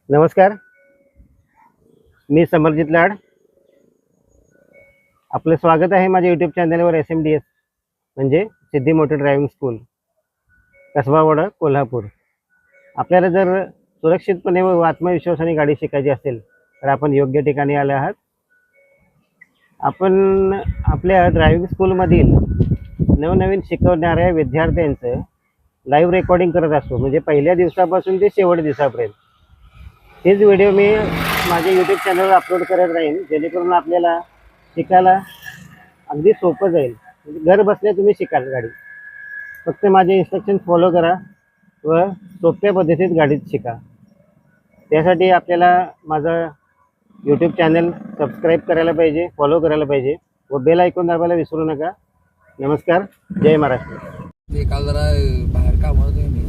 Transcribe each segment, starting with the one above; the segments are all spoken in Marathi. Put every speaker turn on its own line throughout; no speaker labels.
नमस्कार, मी समरजित लाड. आपलं स्वागत आहे माझ्या यूट्यूब चॅनलवर. SMDS म्हणजे सिद्धी मोटर ड्रायव्हिंग स्कूल, कसबावाडा, कोल्हापूर. आपल्याला जर सुरक्षितपणे व आत्मविश्वासाने गाडी शिकायची असेल तर आपण योग्य ठिकाणी आले आहात. आपण आपल्या ड्रायव्हिंग स्कूलमधील नवनवीन शिकवणाऱ्या विद्यार्थ्यांचं लाईव्ह रेकॉर्डिंग करत असतो, म्हणजे पहिल्या दिवसापासून ते शेवट दिवसापर्यंत. हेच व्हिडिओ मी माझ्या यूट्यूब चॅनलवर अपलोड करत राहीन, जेणेकरून आपल्याला शिकायला अगदी सोपं जाईल. म्हणजे घर बसल्या तुम्ही शिकाल गाडी. फक्त माझे इन्स्ट्रक्शन फॉलो करा व सोप्या पद्धतीत गाडीत शिका. त्यासाठी आपल्याला माझं यूट्यूब चॅनल सबस्क्राईब करायला पाहिजे, फॉलो करायला पाहिजे व बेल आयकॉन दाबायला विसरू नका. नमस्कार, जय महाराष्ट्र.
ते काल जरा बाहेर काम होतं मी.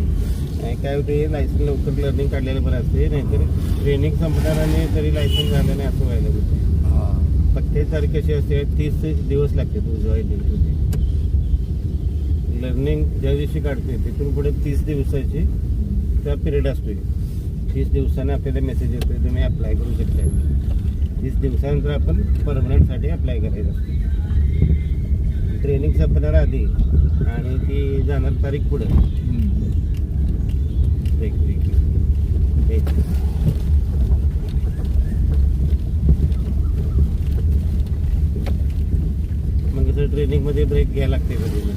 काय होते, लायसन्स लवकर लर्निंग काढलेलं बरं असते, नाहीतर ट्रेनिंग संपणार आणि तरी लायसन्स झालं नाही असं व्हायला होतं. फक्त तारीख कशी असते, 30 दिवस लागते जॉईनिंग होते. लर्निंग ज्या दिवशी काढते तिथून पुढे 30 दिवसाची त्या पिरियड असतो. 30 दिवसाने आपल्याला मेसेज येतो, तुम्ही अप्लाय करू शकता. 30 दिवसानंतर आपण परमनंटसाठी अप्लाय करायचं असते. ट्रेनिंग संपणार आधी आणि ती जाणार तारीख पुढं. मग कसं ट्रेनिंग मध्ये ब्रेक घ्यायला लागते कधी कधी.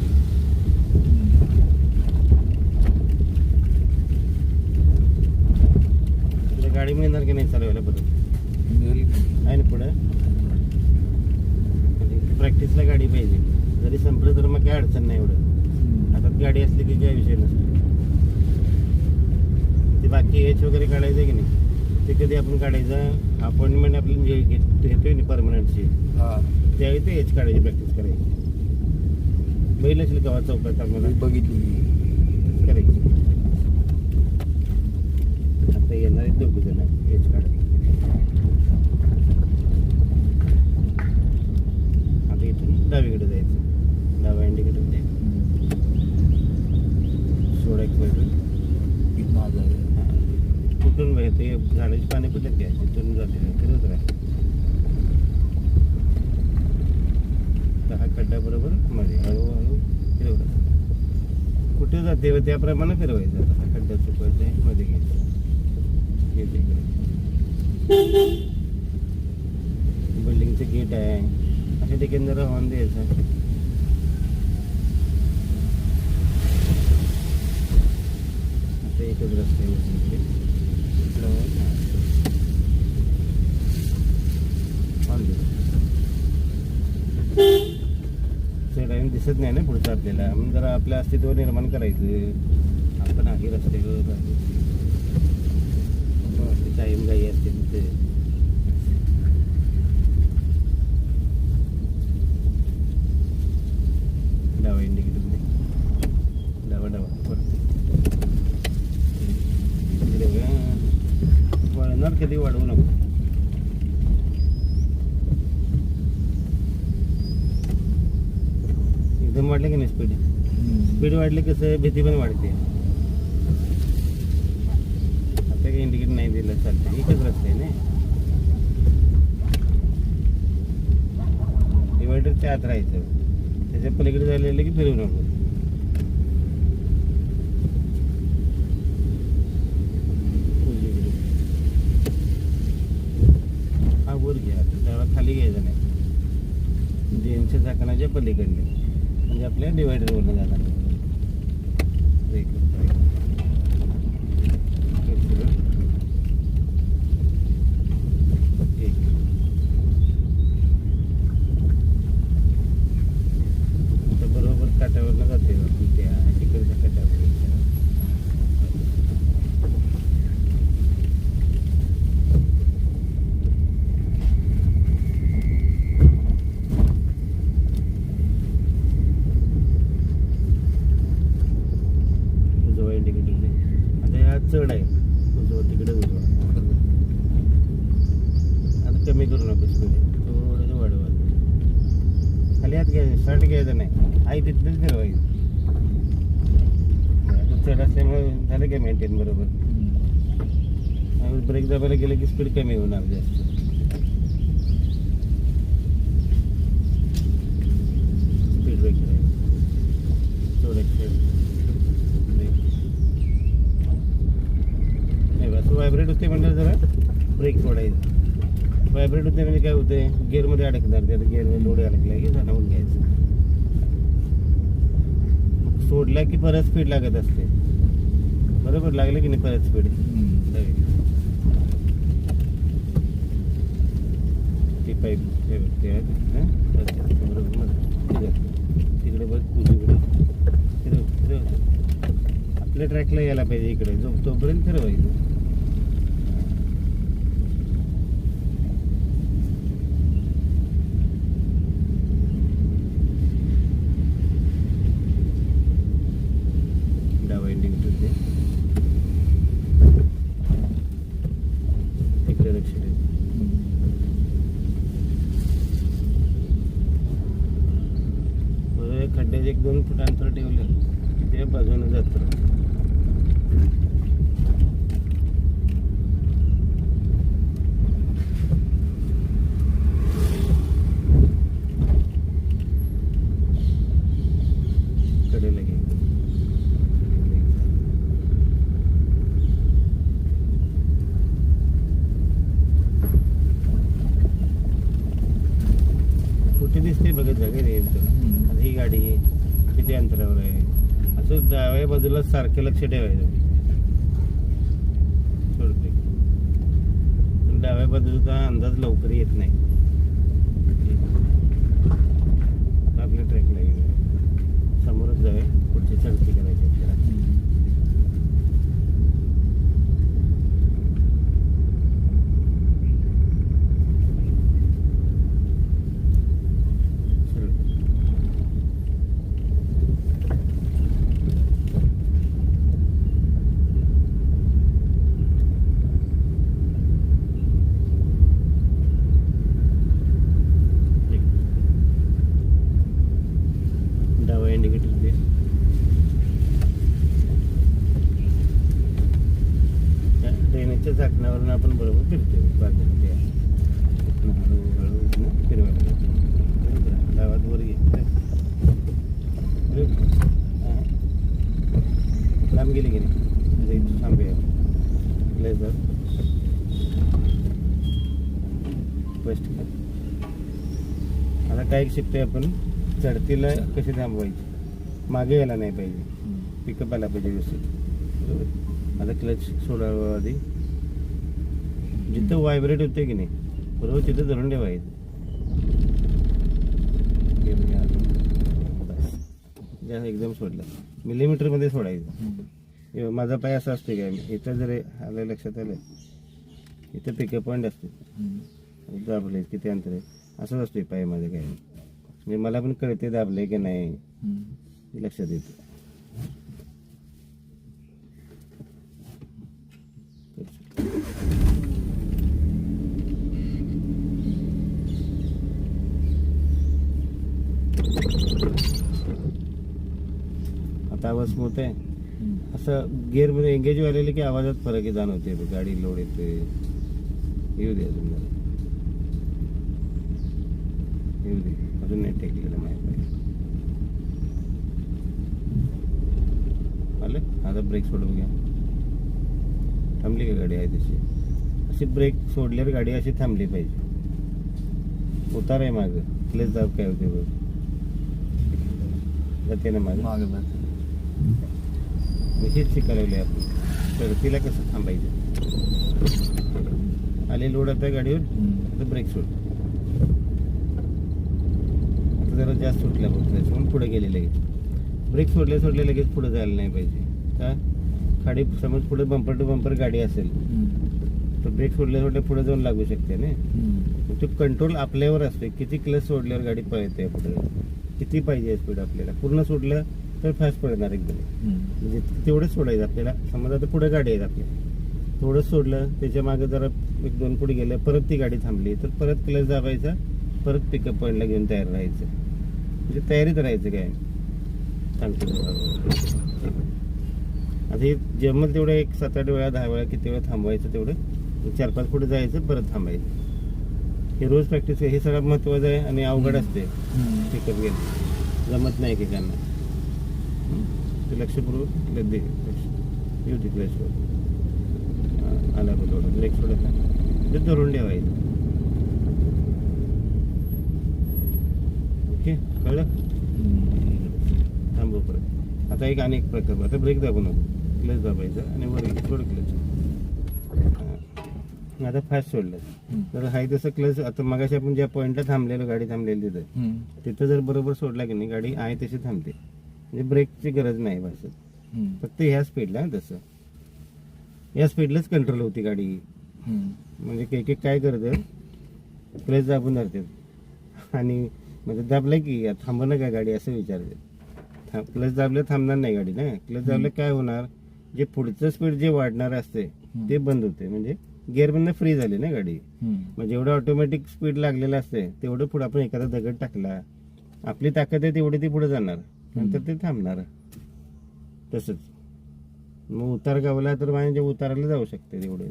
तुला गाडी मिळणार की नाही चालवायला परत? आहे ना पुढं. प्रॅक्टिसला गाडी पाहिजे. जरी संपलं तर मग काय अडचण नाही. एवढं हातात गाडी असली की काय विषय नसतो. ते बाकी एच वगैरे काढायचं की नाही, ते कधी आपण काढायचं, अपॉइंटमेंट आपली घेतोय ना परमनंटची, त्यावेळी ते एच काढायची प्रॅक्टिस करायची. बघितलं असेल गावात चौकात आम्हाला
बघितली
करायची. आता येणार आहेत दोघं जण एच काढायला. आता इथून डावीकडे जायचं, डावा इंडिकेटर द्यायचं, सोळा किलोमीटर कुठून ते झाडाची पाणी पडल्यात काय तिथून जाते फिरत राहा. हा खड्डा बरोबर मध्ये हळूहळू फिरवला. कुठे जाते त्याप्रमाणे फिरवायचं. आता हा खड्डा चुकवायचा आहे, मध्ये घ्यायचं. बिल्डिंगचं गेट आहे, अशा ठिकाणी जरा हॉर्न द्यायचा. आता एकच रस्ता आहे, टाइम दिसत नाही ना पुढचं आपल्याला. म्हणून जरा आपलं अस्तित्व निर्माण करायचं. आपण आहे रस्त्यावर टाईम गाई असते तिथे. डावा इंडिकेटर डावा डावा वळणार, कधी वाढवू नको. एकदम वाढले की नाही स्पीड वाढली कसं भीती पण वाढते. आता काही इंडिकेट नाही दिलं चालतं, एकच रस्ता आहे ना. डिवायडरच्या आत राहायचं, त्याच्या पलीकडे झालेलं की फिरवू नको. हा वर घ्या, त्याला खाली घ्यायचं नाही. जेमच्या झाकणाच्या पलीकडले म्हणजे आपल्या डिवायडरवरून जाणार. बरोबर काट्यावरनं जाते त्या तिकडच्या काट्यावर. चढ आहे उजवा, तिकडे उजवा. आता कमी करू नकोस पुढे, थोडंसं वाढवा. खाली हात घ्यायचं, स्टार्ट घ्यायचं नाही, आई तिथलेच फिरवायचं. चढ असल्यामुळे झालं काय मेंटेन बरोबर.
ब्रेक दाबायला गेलं की स्पीड कमी होणार जास्त. स्पीड ब्रेकर आहे, थोडं ब्रेक नाही असं व्हायब्रेट होते म्हणलं जरा ब्रेक सोडायचं. व्हायब्रेट होते म्हणजे काय होते, गिअरमध्ये अडकणार, ते आता गिअरमध्ये लोड अडकला की जाणवून घ्यायचं. मग सोडला की परत स्पीड लागत असते, बरोबर लागलं की नाही परत स्पीड. ती पाईप बरोबर तिकडे बघ उजवीकडे आपल्या ट्रॅकला यायला पाहिजे, इकडे जो तोपर्यंत फिरवायचं. डावा एंडिंग तुझे तिकडे लक्ष दे. खड्ड्याचे 1-2 फूट अंतर ठेवलं की ते बाजूने जातं. कडेला घे. कुठे दिसते बघत जा रे ही गाडी किती अंतरावर आहे, असं डाव्या बाजूला सारखं लक्ष ठेवायचं. सोडते डाव्या बाजूचा अंदाज लवकर येत नाही. आपल्या ट्रॅकला समोरच जावे, पुढची चढती करायची आपल्याला. इंडिकेटर दे. ट्रेनच्या चाकण्यावरून आपण बरोबर फिरतोय बाजूला हळूहळू फिरवायला. गावात वर घे, लांब गेली की नाही थांबूया. लेझर फर्स्ट आता काय शिकतोय आपण, चढतीला कशी थांबवायची, मागे यायला नाही पाहिजे, पिकअप आला पाहिजे व्यवस्थित. बरोबर आता क्लच सोडावं आधी, जिथं व्हायब्रेट होते की नाही बरोबर तिथं धरून ठेवायचं. बस एकदम सोडलं, मिलीमीटरमध्ये सोडायचं. माझा पाय असा असतो काय, इथं जर आलं लक्षात आलं इथं पिकअप पॉईंट असते, दाबले किती अंतर आहे असंच असतोय पाय माझं काय. म्हणजे मला पण कळते दाबले की नाही लक्षात येतं. आता आवाज स्मूथ आहे. असं गिअरमध्ये एंगेज व्हायला की आवाजात फरक जाणवते, गाडी लोड येते. येऊ दे अजून जरा, येऊ दे अजून नाही टेकलेलं माहीत आहे. आलं आता ब्रेक सोडून घ्या. थांबली का गाडी आहे तशी, अशी ब्रेक सोडल्यावर गाडी अशी थांबली पाहिजे. उतार आहे मागं, क्लच दाब काय होते बघ जाते ना मागं. हेच शिकायला आपण चढतीला कसं थांबायचं. आले लोड आता गाडीवर तर ब्रेक सोड. आता जरा जास्त सुटल्या बघ म्हणून पुढे गेले लगेच. ब्रेक सोडले लगेच पुढे जायला नाही पाहिजे. का खाडी समज पुढे बंपर टू बंपर गाडी असेल तर ब्रेक सोडल्या पुढे जाऊन लागू शकते ना. तो कंट्रोल आपल्यावर असते, किती क्लच सोडल्यावर गाडी पळते पुढे, किती पाहिजे स्पीड आपल्याला. पूर्ण सोडलं तर फास्ट पडणार एकदम, म्हणजे तेवढंच सोडायचं आपल्याला. समजा आता पुढे गाडी आहेत आपली, थोडंच सोडलं त्याच्या मागे जरा 1-2 फूट गेलं, परत ती गाडी थांबली तर परत क्लच दाबायचा, परत पिकअप पॉईंटला घेऊन तयार राहायचं. म्हणजे तयारीत राहायचं काय सांगतो. आता हे जमल तेवढं 1 7-8 वेळा 10 वेळा किती वेळा थांबवायचं तेवढं 4-5 फूट जायचं परत थांबायचं. हे रोज प्रॅक्टिस हे सगळ्यात महत्वाचं आहे आणि अवघड असते पिकअप गेलं जमत नाही एकेकांना. ते लक्षपूर्वक दे येऊ दे क्लचवर आला बरोबर ब्रेक सोडत नाही ते धरून ठेवायचं. ओके कळलं. थांबव परत. आता एक अनेक प्रकार. आता ब्रेक दाबू नको क्लच दाबायचं आणि वर सोड क्लच. आता फास्ट सोडलं तर हाय तसं क्लच. आता मगाशी आपण ज्या पॉईंटला थांबलेलो गाडी थांबलेली तिथं जर बरोबर सोडला की नाही गाडी आहे तशी थांबते. म्हणजे ब्रेकची गरज नाही बस फक्त ह्या स्पीडला. तसं या स्पीडलाच कंट्रोल होती गाडी. म्हणजे एक काय करतं क्लच दाबून धरतात आणि म्हणजे दाबलं की थांबणं का गाडी असं विचारते. क्लच दाबलं थांबणार नाही गाडी ना. क्लच दाबलं काय होणार जे पुढचं स्पीड जे वाढणार असते ते बंद होते. म्हणजे गिअरमधनं फ्री झाली ना गाडी. म्हणजे एवढं ऑटोमॅटिक स्पीड लागलेलं असते तेवढं पुढे आपण एखादा दगड टाकला आपली ताकद आहे तेवढी ती पुढे जाणार नंतर ते थांबणार. तसंच मग उतार गावला तर म्हणजे उताराला जाऊ शकते तेवढे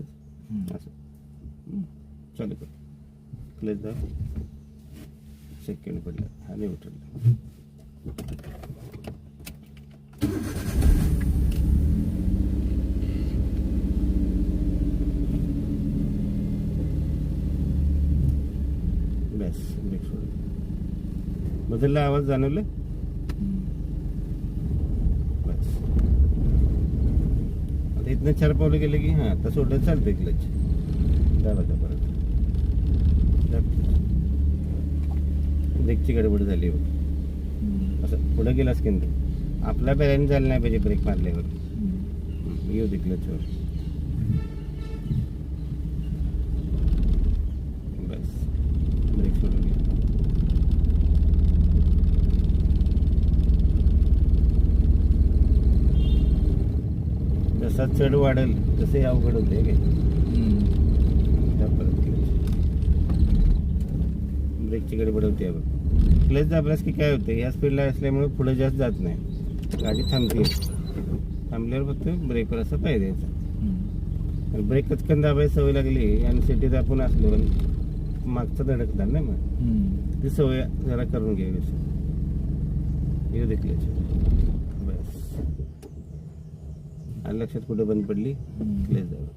असं. चालू कर क्लच दाब. सेकंड पडलं हा न्यूट्रल. बस ब्रेक सोड. बदलला आवाज जाणवलं. बस आता इथनं 4 पावलं गेले की हा आता सोडलं चालतंय क्लच. दाबाचा परत ब्रेकची गडबड झाली हो. असं पुढे गेलास की आपला बॅलन्स झाला नाही पाहिजे ब्रेक मारल्यावर. येऊ दे क्लचवर. बस ब्रेक सोडून घे. जसा चढ वाढेल तसे अवघड होते काय. परत ब्रेकची गडबड होते. क्लच दाबल्यास की काय होते या स्पीडला असल्यामुळे पुढे जास्त जात नाही गाडी थांबते. थांबल्यावर फक्त ब्रेकवर असं पाहिजे द्यायचा. ब्रेक कचकन दाबायची सवय लागली आणि सिटीत आपण असलो मागचं धडकणार नाही मग ती सवय जरा करून घ्यावी. येऊ दे क्लच. बस आणि लक्षात कुठं बंद पडली क्लच दाबा.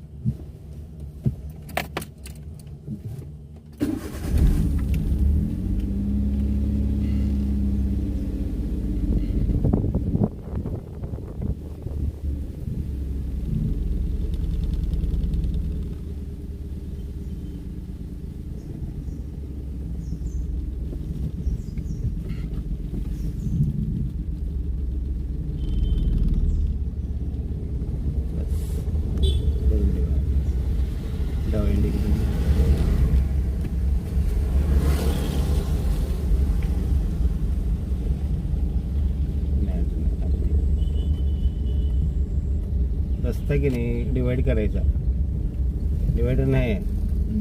डावा इंडिकेटर. रस्ता की नाही डिवाइड करायचा. डिवायडर नाही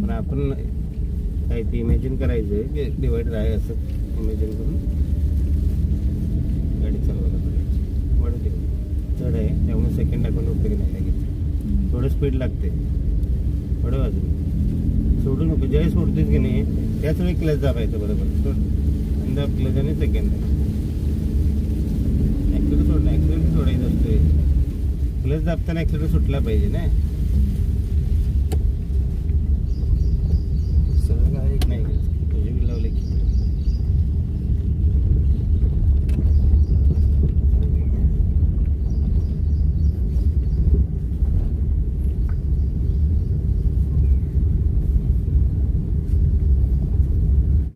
पण आपण काय ते इमॅजिन करायचं की डिवायडर आहे असं इमॅजिन करून गाडी चालवायला पाहिजे. वाढू दे चढ आहे त्यामुळे सेकंड टाकून उपयोग नाही लागेल. थोडं स्पीड लागते. थोडं बाजूला सोडू नको. ज्यावेळी सोडतेस की नाही त्याच वेळी क्लच दाबायचं बरोबर. दाब क्लच आणि सेकंड ॲक्सिलेटर सोडणं. ॲक्सिलेटर सोडायचं असते. क्लच दाबताना ॲक्सिलेटर सुटला पाहिजे ना.